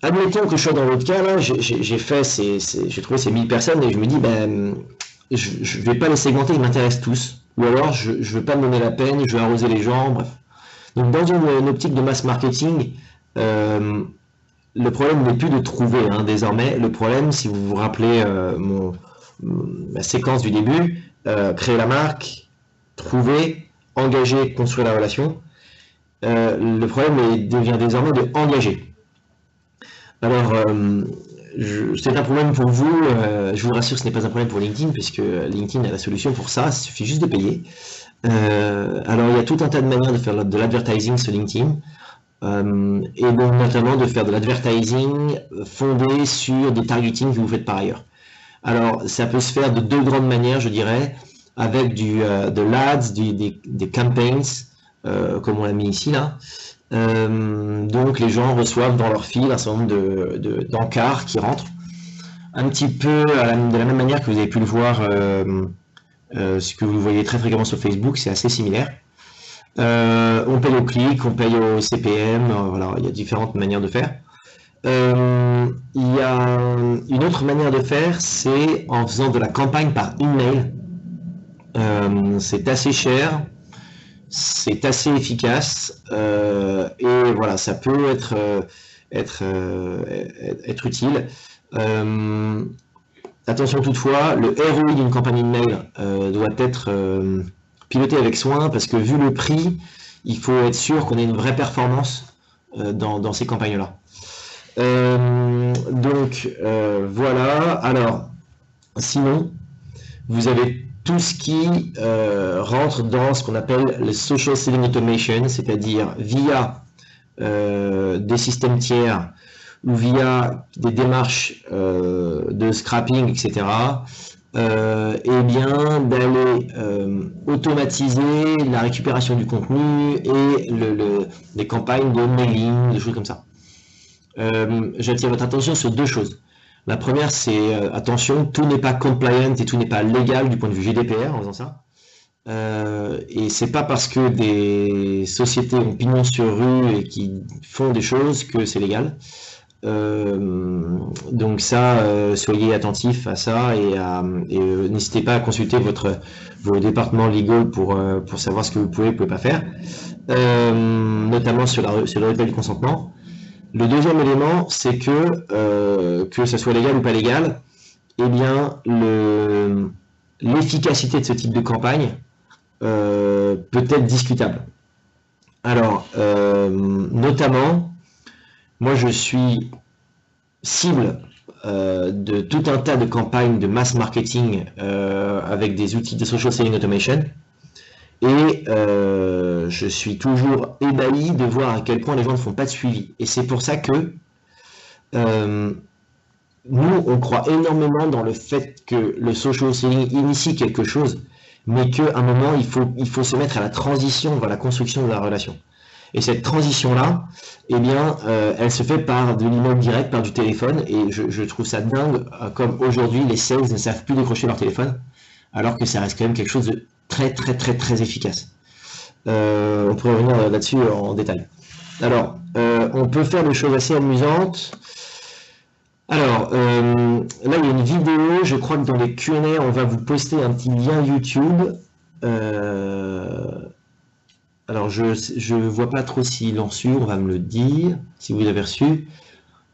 admettons que je sois dans votre cas, là, j'ai trouvé ces 1000 personnes et je me dis, ben, je vais pas les segmenter, ils m'intéressent tous. Ou alors, je veux pas me donner la peine, je veux arroser les gens, bref. Donc, dans une optique de mass marketing, le problème n'est plus de trouver, hein, désormais. Le problème, si vous vous rappelez ma séquence du début, créer la marque, trouver, engager, construire la relation. Le problème devient désormais de engager. Alors, c'est un problème pour vous, je vous rassure, ce n'est pas un problème pour LinkedIn, puisque LinkedIn a la solution pour ça, il suffit juste de payer. Alors, il y a tout un tas de manières de faire de l'advertising sur LinkedIn, et donc notamment de faire de l'advertising fondé sur des targeting que vous faites par ailleurs. Alors, ça peut se faire de deux grandes manières, je dirais, avec de l'ADS, des campaigns, comme on l'a mis ici, là. Donc les gens reçoivent dans leur fil un certain nombre d'encarts qui rentrent, un petit peu de la même manière que vous avez pu le voir, ce que vous voyez très fréquemment sur Facebook, c'est assez similaire. On paye au clic, on paye au CPM, voilà, il y a différentes manières de faire. Il y a une autre manière de faire, c'est en faisant de la campagne par email. C'est assez cher. C'est assez efficace et voilà, ça peut être utile. Attention toutefois, le ROI d'une campagne email doit être piloté avec soin parce que vu le prix, il faut être sûr qu'on ait une vraie performance dans ces campagnes-là. Donc voilà, alors sinon, vous avez tout ce qui rentre dans ce qu'on appelle le social selling automation, c'est-à-dire via des systèmes tiers ou via des démarches de scrapping, etc. Et bien d'aller automatiser la récupération du contenu et les campagnes de mailing, des choses comme ça. J'attire votre attention sur deux choses. La première, c'est attention, tout n'est pas compliant et tout n'est pas légal du point de vue GDPR en faisant ça. Et c'est pas parce que des sociétés ont pignon sur rue et qui font des choses que c'est légal. Donc ça, soyez attentifs à ça et n'hésitez pas à consulter vos départements legal pour savoir ce que vous pouvez pas faire, notamment sur le retrait du consentement. Le deuxième élément, c'est que ça soit légal ou pas légal, eh bien, l'efficacité de ce type de campagne peut être discutable. Alors, notamment, moi je suis cible de tout un tas de campagnes de mass marketing avec des outils de social selling automation. Et je suis toujours ébahi de voir à quel point les gens ne font pas de suivi. Et c'est pour ça que nous, on croit énormément dans le fait que le social selling initie quelque chose, mais qu'à un moment, il faut se mettre à la transition vers la construction de la relation. Et cette transition-là, eh bien, elle se fait par de l'email direct, par du téléphone. Et je trouve ça dingue, comme aujourd'hui, les sales ne savent plus décrocher leur téléphone, alors que ça reste quand même quelque chose de très efficace. On pourrait revenir là-dessus en détail. Alors, on peut faire des choses assez amusantes. Alors, là il y a une vidéo, je crois que dans les Q&A, on va vous poster un petit lien YouTube. Alors, je vois pas trop s'ils l'ont reçu, on va me le dire, si vous avez reçu.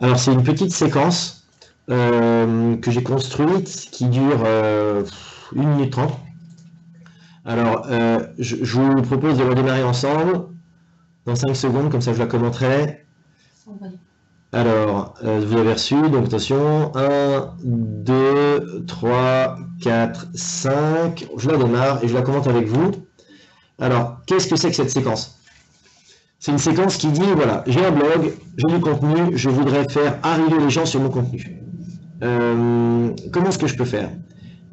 Alors, c'est une petite séquence que j'ai construite qui dure 1 minute 30. Alors, je vous propose de redémarrer ensemble dans 5 secondes, comme ça je la commenterai. Alors, vous avez reçu, donc attention, 1, 2, 3, 4, 5, je la démarre et je la commente avec vous. Alors, qu'est-ce que c'est que cette séquence? C'est une séquence qui dit, voilà, j'ai un blog, j'ai du contenu, je voudrais faire arriver les gens sur mon contenu. Comment est-ce que je peux faire?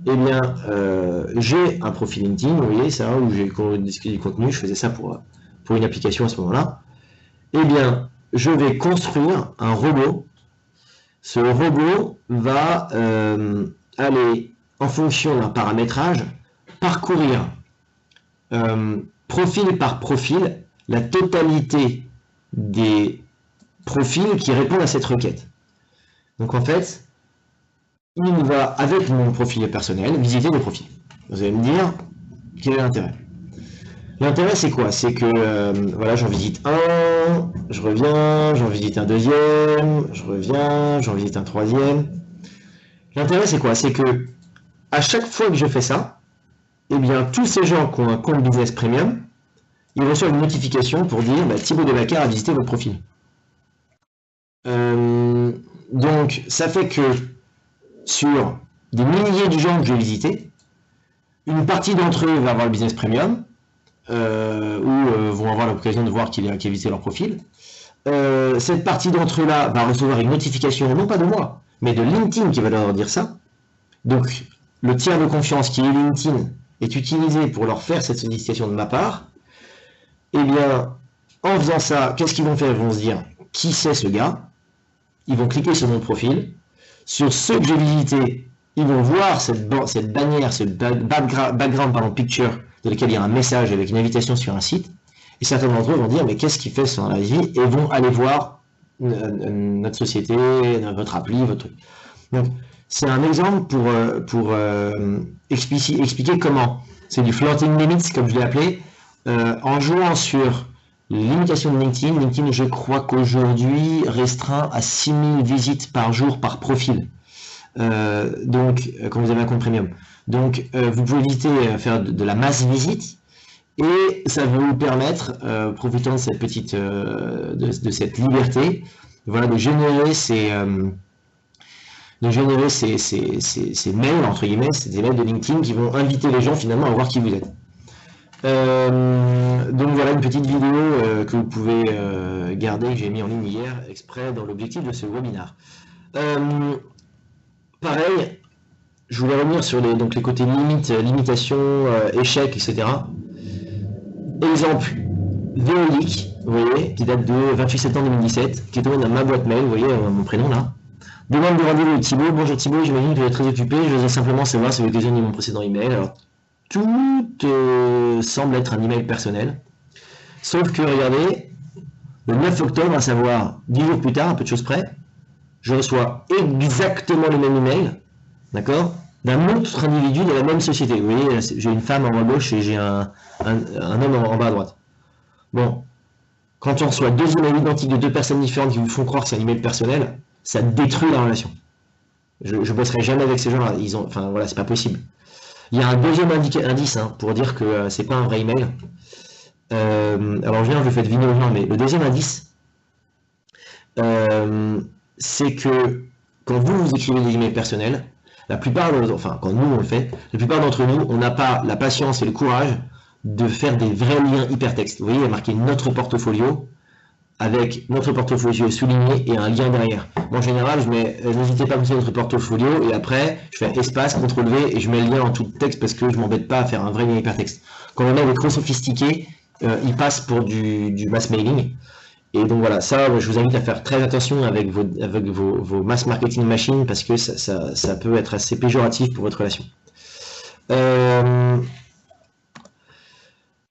Eh bien, j'ai un profil LinkedIn, vous voyez ça, où j'ai discuté du contenu, je faisais ça pour une application à ce moment-là. Eh bien, je vais construire un robot. Ce robot va aller, en fonction d'un paramétrage, parcourir profil par profil la totalité des profils qui répondent à cette requête. Donc en fait, il va, avec mon profil personnel, visiter des profils. Vous allez me dire, quel est l'intérêt? L'intérêt, c'est quoi? C'est que, voilà, j'en visite un, je reviens, j'en visite un deuxième, je reviens, j'en visite un troisième. L'intérêt, c'est quoi? C'est que, à chaque fois que je fais ça, eh bien, tous ces gens qui ont un compte Business Premium, ils reçoivent une notification pour dire, bah, Thibaut Desbacar a visité votre profil. Donc, ça fait que, sur des milliers de gens que j'ai visités, une partie d'entre eux va avoir le Business Premium, ou vont avoir l'occasion de voir qu'il a visité leur profil. Cette partie d'entre eux-là va recevoir une notification, non pas de moi, mais de LinkedIn qui va leur dire ça. Donc, le tiers de confiance qui est LinkedIn est utilisé pour leur faire cette sollicitation de ma part. Eh bien, en faisant ça, qu'est-ce qu'ils vont faire? Ils vont se dire, qui c'est ce gars? Ils vont cliquer sur mon profil. Sur ceux que j'ai visités, ils vont voir cette bannière, ce background picture, dans lequel il y a un message avec une invitation sur un site. Et certains d'entre eux vont dire, mais qu'est-ce qu'il fait dans la vie? Et vont aller voir notre société, votre appli, votre truc. Donc, c'est un exemple pour expliquer comment. C'est du floating limits, comme je l'ai appelé, en jouant sur les limitations de LinkedIn. LinkedIn, je crois qu'aujourd'hui, restreint à 6000 visites par jour par profil. Donc, quand vous avez un compte premium. Donc, vous pouvez éviter faire de la masse visite, et ça va vous permettre, profitant de cette petite, de cette liberté, voilà, de générer ces mails, entre guillemets, c'est des mails de LinkedIn qui vont inviter les gens finalement à voir qui vous êtes. Donc voilà une petite vidéo que vous pouvez garder, que j'ai mis en ligne hier, exprès dans l'objectif de ce webinaire. Pareil, je voulais revenir sur les côtés limites, limitations, échecs, etc. Exemple, Véolique, vous voyez, qui date de 28 septembre 2017, qui est tombé dans ma boîte mail, vous voyez mon prénom là. Demande de rendez-vous de Thibaut. Bonjour Thibaut, j'imagine que vous êtes très occupé, je voudrais simplement savoir si vous occasionnez mon précédent email. Alors, tout semble être un email personnel, sauf que regardez, le 9 octobre, à savoir 10 jours plus tard, un peu de choses près, je reçois exactement le même email, d'accord, d'un autre individu de la même société. Vous voyez, j'ai une femme en haut à gauche et j'ai un homme en bas à droite. Bon, quand on reçoit deux emails identiques de deux personnes différentes qui vous font croire que c'est un email personnel, ça détruit la relation. Je bosserai jamais avec ces gens-là. Enfin voilà, c'est pas possible. Il y a un deuxième indice pour dire que c'est pas un vrai email. Alors en général, je le fais deviner aux gens, mais le deuxième indice, c'est que quand vous écrivez des emails personnels, la plupart, enfin quand nous on le fait, la plupart d'entre nous, on n'a pas la patience et le courage de faire des vrais liens hypertextes. Vous voyez, il y a marqué notre portfolio avec notre portfolio souligné et un lien derrière. Moi, en général, je mets n'hésitez pas à mettre notre portfolio et après je fais espace, CTRL-V et je mets le lien en tout texte parce que je m'embête pas à faire un vrai lien hypertexte. Quand on est trop sophistiqué, il passe pour du mass mailing. Et donc voilà, ça, je vous invite à faire très attention avec vos mass marketing machines parce que ça peut être assez péjoratif pour votre relation.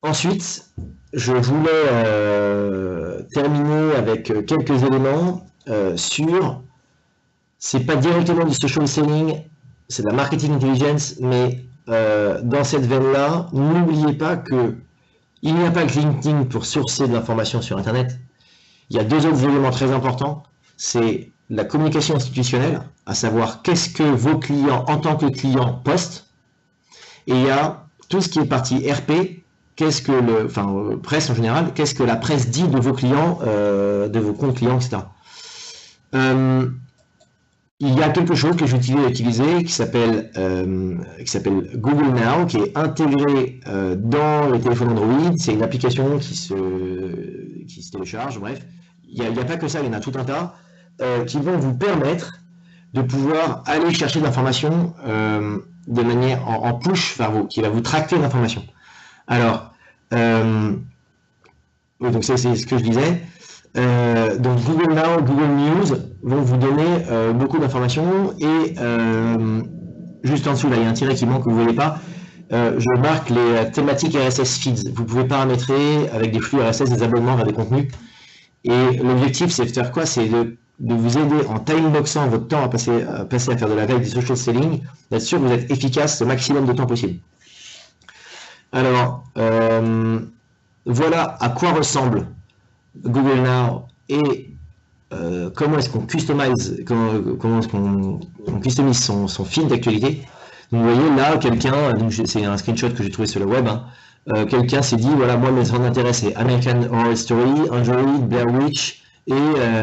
Ensuite, je voulais terminer avec quelques éléments sur, c'est pas directement du social selling, c'est de la marketing intelligence, mais dans cette veine-là, n'oubliez pas que il n'y a pas que LinkedIn pour sourcer de l'information sur Internet. Il y a deux autres éléments très importants, c'est la communication institutionnelle, à savoir qu'est-ce que vos clients en tant que clients postent, et il y a tout ce qui est partie RP, qu'est-ce que presse en général, qu'est-ce que la presse dit de vos clients, de vos comptes clients, etc. Il y a quelque chose que j'utilise utiliser qui s'appelle Google Now, qui est intégré dans les téléphones Android. C'est une application qui se télécharge, bref. Il n'y a pas que ça, il y en a tout un tas, qui vont vous permettre de pouvoir aller chercher de l'information de manière en push vers vous, qui va vous tracter l'information. Alors, donc c'est ce que je disais. Donc Google Now, Google News vont vous donner beaucoup d'informations et juste en dessous là il y a un tiret qui manque que vous ne voyez pas. Je marque les thématiques RSS feeds. Vous pouvez paramétrer avec des flux RSS des abonnements vers des contenus Et l'objectif, c'est de faire quoi? C'est de vous aider en timeboxant votre temps à passer à faire de la veille du social selling, d'être sûr que vous êtes efficace le maximum de temps possible. Alors, voilà à quoi ressemble Google Now et comment est-ce qu'on customise, comment est-ce qu'on customise son feed d'actualité. Vous voyez là, quelqu'un, c'est un screenshot que j'ai trouvé sur le web, hein, quelqu'un s'est dit, voilà, moi mes centres d'intérêt c'est American Horror Story, Android, Blair Witch et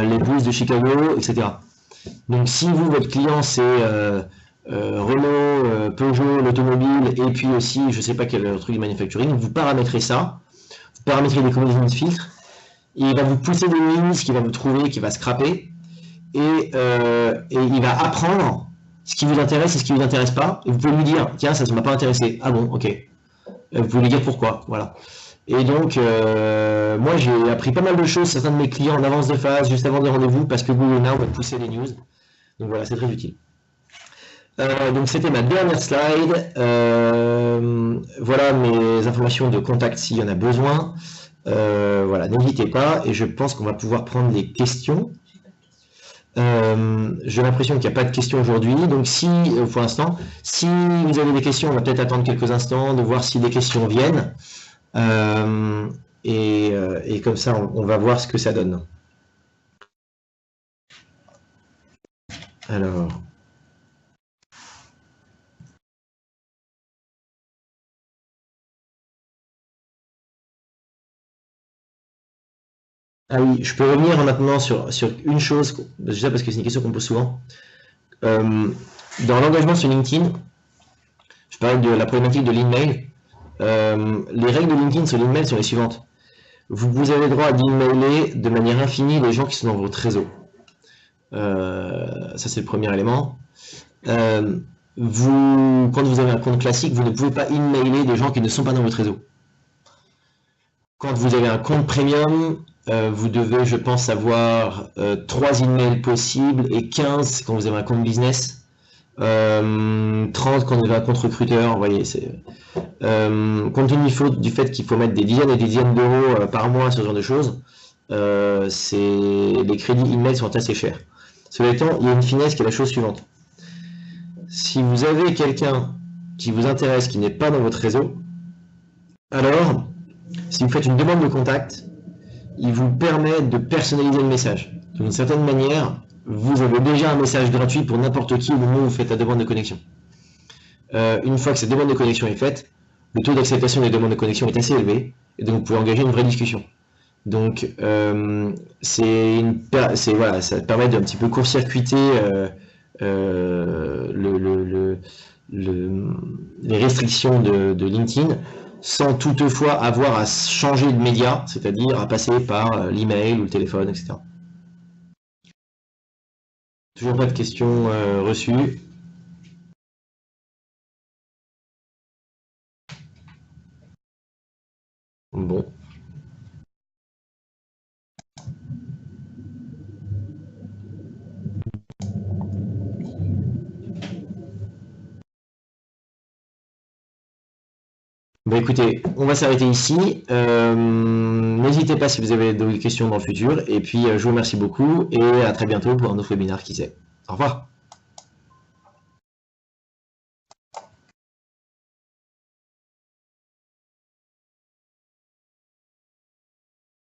les Blues de Chicago, etc. Donc si vous, votre client c'est Renault, Peugeot, l'automobile, et puis aussi, je sais pas quel truc de manufacturing, vous paramétrez ça, vous paramétrez des combinaisons de filtres, et il va vous pousser des lignes, ce qu'il va vous trouver, qui va scraper, et il va apprendre ce qui vous intéresse et ce qui vous intéresse pas, et vous pouvez lui dire, tiens, ça ne m'a pas intéressé, ah bon, ok, vous pouvez lui dire pourquoi, voilà. Et donc, moi j'ai appris pas mal de choses, certains de mes clients en avance de phase, juste avant des rendez-vous, parce que Google Now va pousser les news, donc voilà, c'est très utile. Donc c'était ma dernière slide. Voilà mes informations de contact s'il y en a besoin. Voilà, n'hésitez pas. Et je pense qu'on va pouvoir prendre des questions. J'ai l'impression qu'il n'y a pas de questions aujourd'hui. Donc si, pour l'instant, si vous avez des questions, on va peut-être attendre quelques instants de voir si des questions viennent. Et comme ça, on va voir ce que ça donne. Alors... Ah oui, je peux revenir maintenant sur une chose, déjà parce que c'est une question qu'on me pose souvent. Dans l'engagement sur LinkedIn, je parlais de la problématique de l'email. Les règles de LinkedIn sur l'email sont les suivantes. Vous avez le droit d'emailer de manière infinie les gens qui sont dans votre réseau. Ça, c'est le premier élément. Quand vous avez un compte classique, vous ne pouvez pas emailer des gens qui ne sont pas dans votre réseau. Quand vous avez un compte premium, vous devez, je pense, avoir 3 emails possibles et 15 quand vous avez un compte business, 30 quand vous avez un compte recruteur. Vous voyez, compte tenu du fait qu'il faut mettre des dizaines et des dizaines d'euros par mois, ce genre de choses, les crédits email sont assez chers. Cela étant, il y a une finesse qui est la chose suivante. Si vous avez quelqu'un qui vous intéresse, qui n'est pas dans votre réseau, alors, si vous faites une demande de contact, il vous permet de personnaliser le message. D'une certaine manière, vous avez déjà un message gratuit pour n'importe qui au moment où vous faites la demande de connexion. Une fois que cette demande de connexion est faite, le taux d'acceptation des demandes de connexion est assez élevé, et donc vous pouvez engager une vraie discussion. Donc, voilà, ça permet d'un petit peu court-circuiter les restrictions de LinkedIn, sans toutefois avoir à changer de média, c'est-à-dire à passer par l'email ou le téléphone, etc. Toujours pas de questions reçues. Bon. Bah écoutez, on va s'arrêter ici. N'hésitez pas si vous avez d'autres questions dans le futur. Et puis, je vous remercie beaucoup et à très bientôt pour un autre webinaire, qui sait. Au revoir.